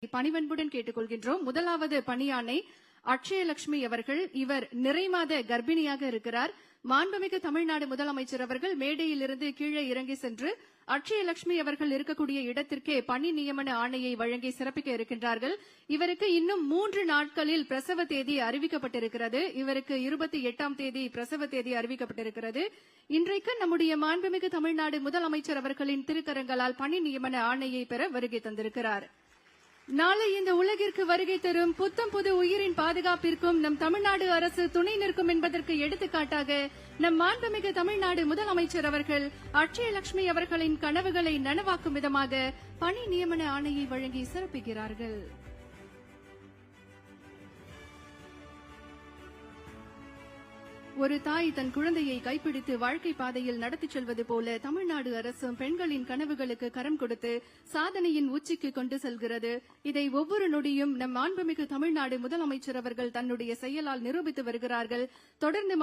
பணிவன்புடன் கேட்டுக்கொள்கின்றோம். முதலாவது பணியாணை அட்சயலட்சுமி அவர்கள். இவர் நிறைமாத கர்ப்பிணியாக இருக்கிறார். மாண்புமிகு தமிழ்நாடு முதலமைச்சர் அவர்கள் மேடையிலிருந்து கீழே இறங்கி சென்று அட்சயலட்சுமி அவர்கள் இருக்கக்கூடிய இடத்திற்கே பணி நியமன ஆணையை வழங்கி சிறப்பிக்க இருக்கின்றார்கள். இவருக்கு இன்னும் 3 நாட்களில் பிரசவ தேதி அறிவிக்கப்பட்டிருக்கிறது. இவருக்கு 28ஆம் தேதி பிரசவ தேதி அறிவிக்கப்பட்டிருக்கிறது. இன்றைக்கு நம்முடைய மாண்புமிகு தமிழ்நாடு முதலமைச்சர் அவர்களின் திருக்கரங்களால் பணி நியமன ஆணையை பெற வருகை தந்திருக்கிறார். நாளை இந்த உலகிற்கு வருகை தரும் புத்தம் புது உயிரின் பாதுகாப்பிற்கும் நம் தமிழ்நாடு அரசு துணை நிற்கும் என்பதற்கு எடுத்துக்காட்டாக நம் மாண்புமிகு தமிழ்நாடு முதலமைச்சர் அவர்கள் அட்சயலட்சுமி அவர்களின் கனவுகளை நனவாக்கும் விதமாக பணி நியமன ஆணையை வழங்கி சிறப்பிக்கிறார்கள். ஒரு தாய் தன் குழந்தையை கைப்பிடித்து வாழ்க்கை பாதையில் நடத்திச் செல்வது போல தமிழ்நாடு அரசும் பெண்களின் கனவுகளுக்கு கரம் கொடுத்து சாதனையின் உச்சிக்கு கொண்டு செல்கிறது. இதை ஒவ்வொரு நொடியும் நம் மாண்புமிகு தமிழ்நாடு முதலமைச்சர் அவர்கள் தன்னுடைய செயலால் நிரூபித்து வருகிறார்கள். தொடர்ந்து